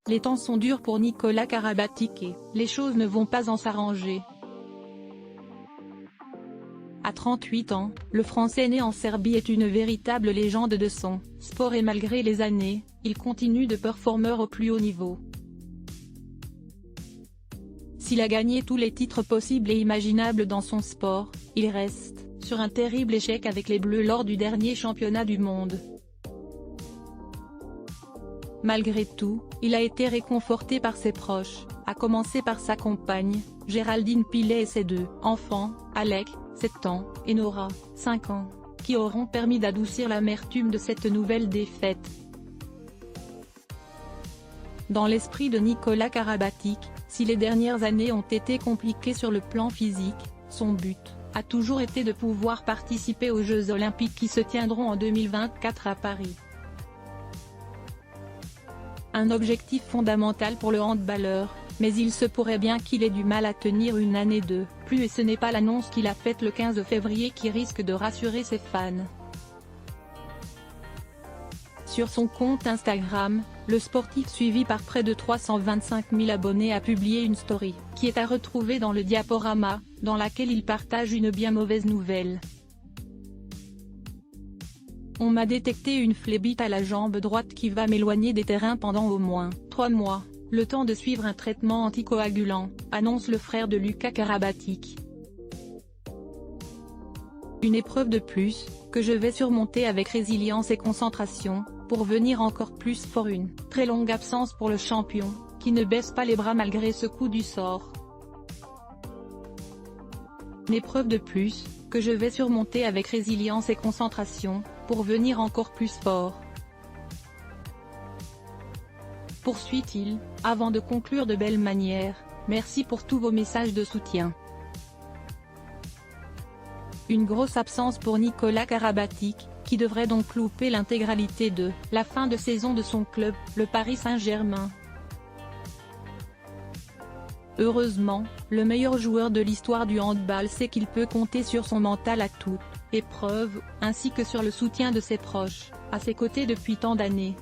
Les temps sont durs pour Nicolas Karabatic et les choses ne vont pas en s'arranger. À 38 ans, le Français né en Serbie est une véritable légende de son sport et malgré les années, il continue de performer au plus haut niveau. S'il a gagné tous les titres possibles et imaginables dans son sport, il reste sur un terrible échec avec les Bleus lors du dernier championnat du monde. Malgré tout, il a été réconforté par ses proches, à commencer par sa compagne, Géraldine Pilet et ses deux enfants, Alec, 7 ans, et Nora, 5 ans, qui auront permis d'adoucir l'amertume de cette nouvelle défaite. Dans l'esprit de Nicolas Karabatic, si les dernières années ont été compliquées sur le plan physique, son but a toujours été de pouvoir participer aux Jeux Olympiques qui se tiendront en 2024 à Paris. Un objectif fondamental pour le handballeur, mais il se pourrait bien qu'il ait du mal à tenir une année de plus et ce n'est pas l'annonce qu'il a faite le 15 février qui risque de rassurer ses fans. Sur son compte Instagram, le sportif suivi par près de 325 000 abonnés a publié une story, qui est à retrouver dans le diaporama, dans laquelle il partage une bien mauvaise nouvelle. On m'a détecté une phlébite à la jambe droite qui va m'éloigner des terrains pendant au moins 3 mois, le temps de suivre un traitement anticoagulant, annonce le frère de Lucas Karabatic. Une épreuve de plus, que je vais surmonter avec résilience et concentration, pour venir encore plus fort. Une très longue absence pour le champion, qui ne baisse pas les bras malgré ce coup du sort. Une épreuve de plus, que je vais surmonter avec résilience et concentration, pour venir encore plus fort. Poursuit-il, avant de conclure de belle manière, merci pour tous vos messages de soutien. Une grosse absence pour Nicolas Karabatic, qui devrait donc louper l'intégralité de la fin de saison de son club, le Paris Saint-Germain. Heureusement, le meilleur joueur de l'histoire du handball sait qu'il peut compter sur son mental à toute épreuve, ainsi que sur le soutien de ses proches, à ses côtés depuis tant d'années.